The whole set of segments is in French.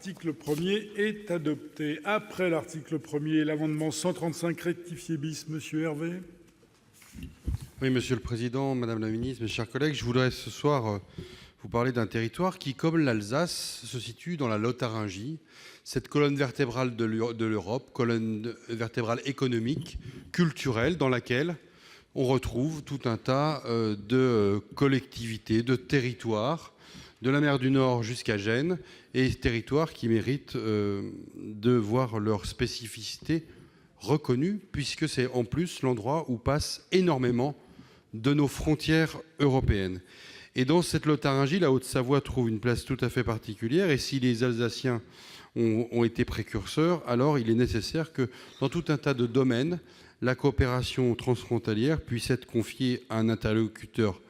L'article 1er est adopté. Après l'article 1er, l'amendement 135 rectifié bis, Monsieur Hervé. Oui, Monsieur le Président, Madame la Ministre, mes chers collègues, je voudrais ce soir vous parler d'un territoire qui, comme l'Alsace, se situe dans la Lotharingie, cette colonne vertébrale de l'Europe, colonne vertébrale économique, culturelle, dans laquelle on retrouve tout un tas de collectivités, de territoires, de la mer du Nord jusqu'à Gênes, et territoires qui méritent de voir leur spécificité reconnue, puisque c'est en plus l'endroit où passent énormément de nos frontières européennes. Et dans cette Lotharingie, la Haute-Savoie trouve une place tout à fait particulière, et si les Alsaciens ont été précurseurs, alors il est nécessaire que, dans tout un tas de domaines, la coopération transfrontalière puisse être confiée à un interlocuteur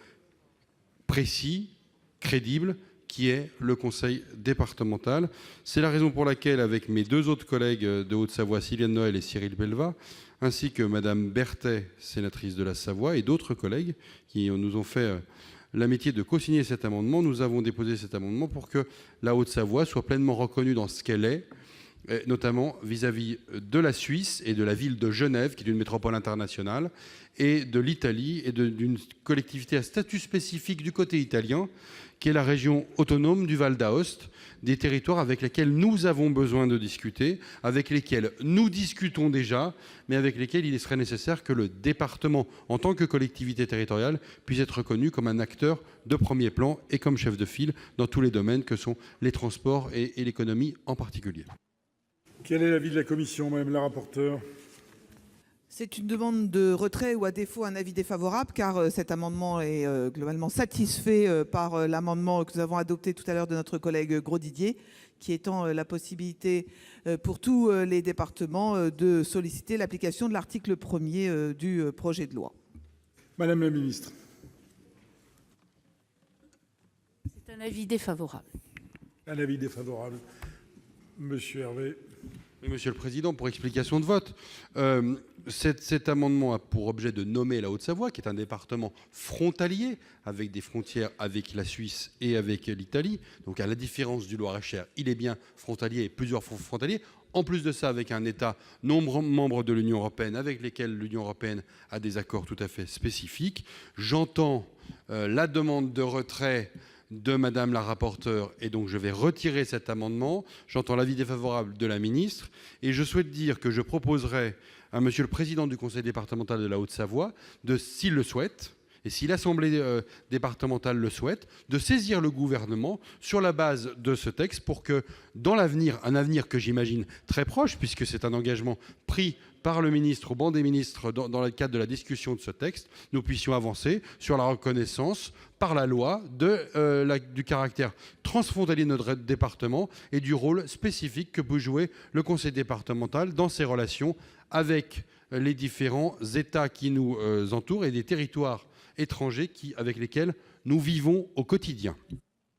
précis, crédible, qui est le conseil départemental. C'est la raison pour laquelle, avec mes deux autres collègues de Haute-Savoie, Sylviane Noël et Cyril Belva, ainsi que Madame Berthet, sénatrice de la Savoie, et d'autres collègues qui nous ont fait l'amitié de co-signer cet amendement, nous avons déposé cet amendement pour que la Haute-Savoie soit pleinement reconnue dans ce qu'elle est, notamment vis-à-vis de la Suisse et de la ville de Genève, qui est une métropole internationale, et de l'Italie et d'une collectivité à statut spécifique du côté italien, qui est la région autonome du Val d'Aoste, des territoires avec lesquels nous avons besoin de discuter, avec lesquels nous discutons déjà, mais avec lesquels il serait nécessaire que le département, en tant que collectivité territoriale, puisse être reconnu comme un acteur de premier plan et comme chef de file dans tous les domaines que sont les transports et l'économie en particulier. Quel est l'avis de la commission, Madame la rapporteure ? C'est une demande de retrait ou à défaut un avis défavorable, car cet amendement est globalement satisfait par l'amendement que nous avons adopté tout à l'heure de notre collègue Grosdidier, qui étend la possibilité pour tous les départements de solliciter l'application de l'article 1er du projet de loi. Madame la ministre. C'est un avis défavorable. Un avis défavorable. Monsieur Hervé. Oui, Monsieur le Président, pour explication de vote, cet amendement a pour objet de nommer la Haute-Savoie, qui est un département frontalier, avec des frontières avec la Suisse et avec l'Italie. Donc, à la différence du Loir-et-Cher, il est bien frontalier et plusieurs frontaliers. En plus de ça, avec un État membre de l'Union européenne, avec lesquels l'Union européenne a des accords tout à fait spécifiques. J'entends la demande de retrait de Madame la rapporteure, et donc je vais retirer cet amendement. J'entends l'avis défavorable de la ministre, et je souhaite dire que je proposerai à Monsieur le Président du Conseil départemental de la Haute-Savoie, s'il le souhaite, et si l'Assemblée départementale le souhaite, de saisir le gouvernement sur la base de ce texte pour que, dans l'avenir, un avenir que j'imagine très proche, puisque c'est un engagement pris par le ministre au banc des ministres dans le cadre de la discussion de ce texte, nous puissions avancer sur la reconnaissance par la loi du caractère transfrontalier de notre département et du rôle spécifique que peut jouer le conseil départemental dans ses relations avec les différents États qui nous entourent et des territoires étrangers avec lesquels nous vivons au quotidien.